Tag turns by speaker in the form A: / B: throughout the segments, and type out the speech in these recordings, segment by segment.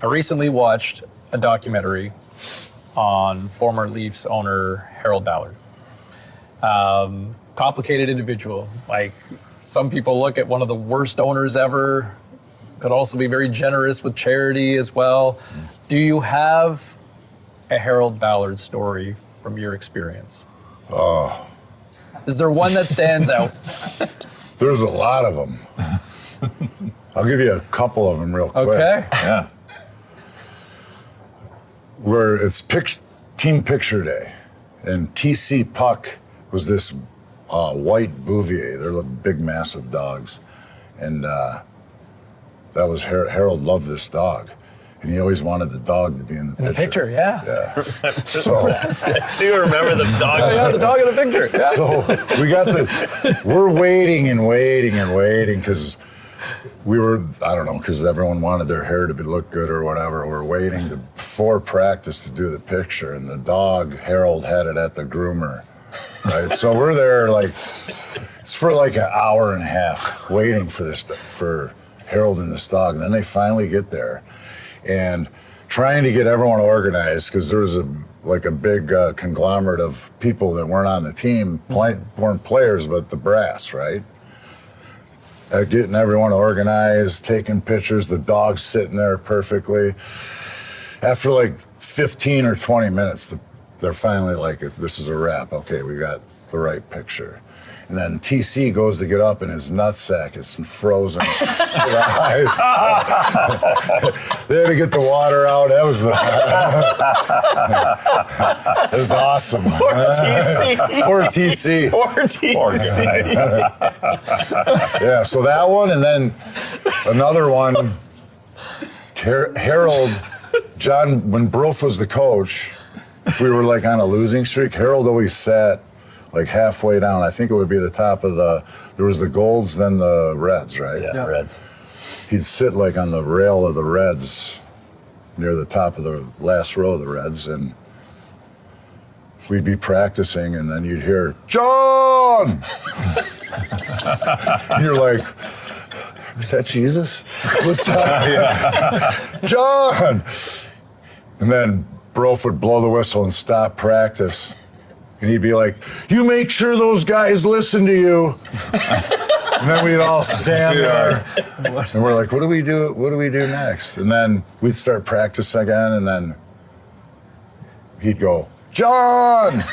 A: I recently watched a documentary on former Leafs owner Harold Ballard. Complicated individual. Like, some people look at one of the worst owners ever. Could also be very generous with charity as well. Do you have a Harold Ballard story from your experience?
B: Oh.
A: Is there one that stands out?
B: There's a lot of them. I'll give you a couple of them real quick.
A: Okay.
C: Yeah.
B: Where it's team picture day, and TC Puck was this white Bouvier. They're big, massive dogs, and that was Harold loved this dog, and he always wanted the dog to be in the picture.
A: The picture, yeah.
B: Yeah. So
C: Do you remember the dog?
A: Oh, yeah, the dog in the picture. Yeah.
B: So we got this. We're waiting and waiting and waiting because we were, I don't know, because everyone wanted their hair to look good or whatever. We're waiting before practice to do the picture, and the dog, Harold, had it at the groomer. Right, so we're there like it's for like an hour and a half waiting for Harold and this dog, and then they finally get there, and trying to get everyone organized because there was a big conglomerate of people that weren't on the team, weren't players, but the brass, right? Getting everyone organized, taking pictures, the dog's sitting there perfectly. After like 15 or 20 minutes, they're finally like, this is a wrap. Okay, we got the right picture. And then TC goes to get up, and his nutsack is frozen to the eyes. They had to get the water out. That was it was awesome.
C: Poor TC.
B: Poor TC.
C: Poor TC.
B: Yeah, so that one, and then another one, Harold, John, when Brof was the coach, if we were like on a losing streak, Harold always sat like halfway down. I think it would be the top of there was the Golds, then the Reds, right?
C: Yeah, Reds.
B: He'd sit like on the rail of the Reds, near the top of the last row of the Reds, and we'd be practicing, and then you'd hear, John! And you're like, is that Jesus? What's up? John! And then Brof would blow the whistle and stop practice. And he'd be like, you make sure those guys listen to you. And then we'd all stand there. And we're like, what do we do? What do we do next? And then we'd start practice again, and then he'd go, John!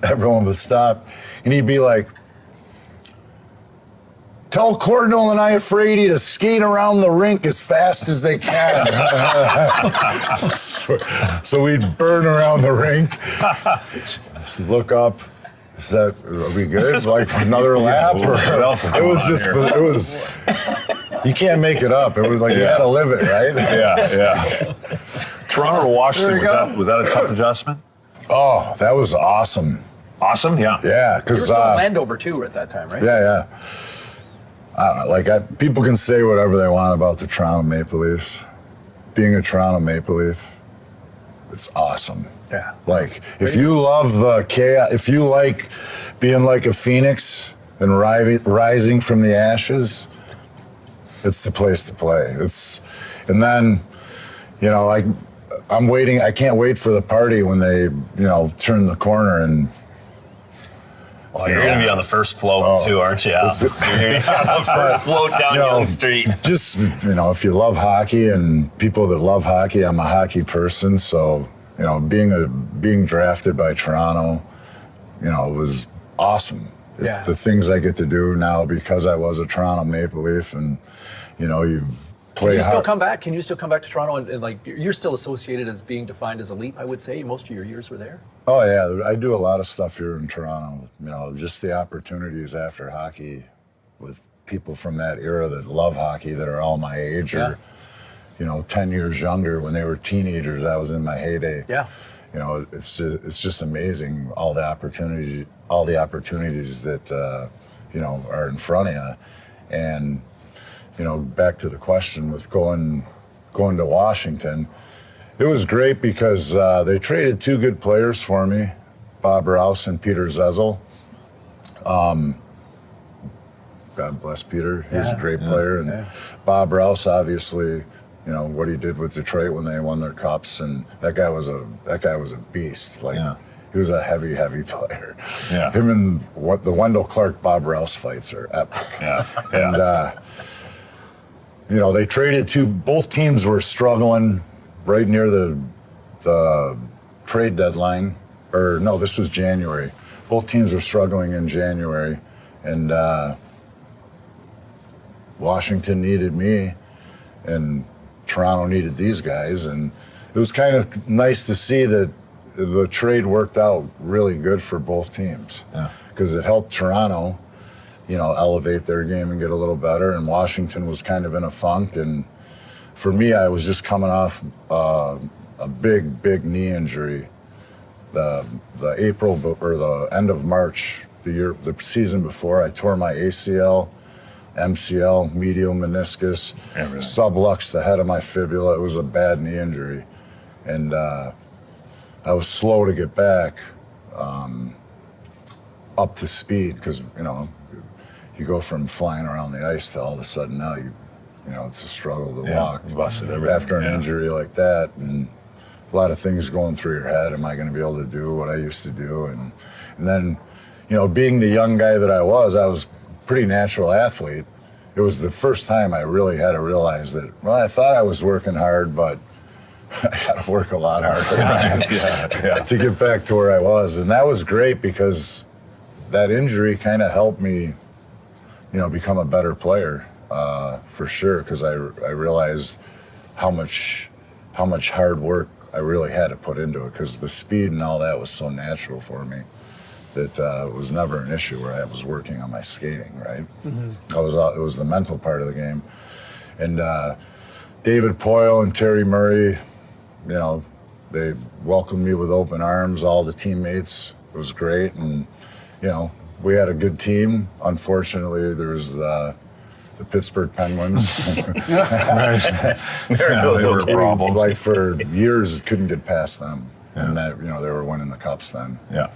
B: Everyone would stop. And he'd be like, tell Cordell and Iafrate to skate around the rink as fast as they can. so we'd burn around the rink, look up. Are we good? Like another lap? Or, it was you can't make it up. It was like you had to live it, right?
C: Yeah. Toronto to Washington, was that a tough adjustment?
B: Oh, that was awesome.
C: Awesome, yeah.
B: Yeah,
A: You were
B: because
A: still a Landover too at that time, right?
B: Yeah. I don't know, people can say whatever they want about the Toronto Maple Leafs. Being a Toronto Maple Leaf, it's awesome.
A: Yeah.
B: Like, if you love the chaos, if you like being like a phoenix and rising from the ashes, it's the place to play. And then, I'm waiting. I can't wait for the party when they, turn the corner and.
C: Well, you're going to be on the first float too, aren't you? You're going to be on the first float down Yonge Street.
B: Just, if you love hockey and people that love hockey, I'm a hockey person. So, being drafted by Toronto, was awesome. It's the things I get to do now because I was a Toronto Maple Leaf, and, you play.
A: Can you still come back? Can you still come back to Toronto and like you're still associated as being defined as a Leaf? I would say most of your years were there.
B: Oh yeah, I do a lot of stuff here in Toronto. Just the opportunities after hockey with people from that era that love hockey that are all my age or 10 years younger when they were teenagers. That was in my heyday.
A: Yeah.
B: It's just amazing all the opportunities that are in front of you. And back to the question with going to Washington, it was great because they traded two good players for me, Bob Rouse and Peter Zezel. God bless Peter. He's a great player. And Bob Rouse, obviously, what he did with Detroit when they won their cups, and that guy was a beast. Like he was a heavy player.
D: Yeah.
B: Him and the Wendell Clark Bob Rouse fights are epic.
D: Yeah.
B: And they traded both teams were struggling right near the trade deadline. Or no, this was January. Both teams were struggling in January, and Washington needed me, and Toronto needed these guys, and it was kind of nice to see that the trade worked out really good for both teams, because it helped Toronto, elevate their game and get a little better, and Washington was kind of in a funk, and for me, I was just coming off a big knee injury. The April or the end of March, the season before, I tore my ACL, MCL, medial meniscus, subluxed the head of my fibula. It was a bad knee injury, and I was slow to get back up to speed, because you go from flying around the ice to all of a sudden now it's a struggle to walk after an injury like that, and a lot of things going through your head. Am I going to be able to do what I used to do? And then, being the young guy that I was a pretty natural athlete. It was the first time I really had to realize that, I thought I was working hard, but I got to work a lot harder to get back to where I was. And that was great, because that injury kind of helped me, become a better player, for sure, because I realized how much hard work I really had to put into it, because the speed and all that was so natural for me that it was never an issue where I was working on my skating, right? Mm-hmm. It was the mental part of the game. And David Poyle and Terry Murray, they welcomed me with open arms, all the teammates. It was great, and, we had a good team. Unfortunately, there was the Pittsburgh Penguins.
C: Those were a problem.
B: Like for years, couldn't get past them. And that, they were winning the cups then.
D: Yeah.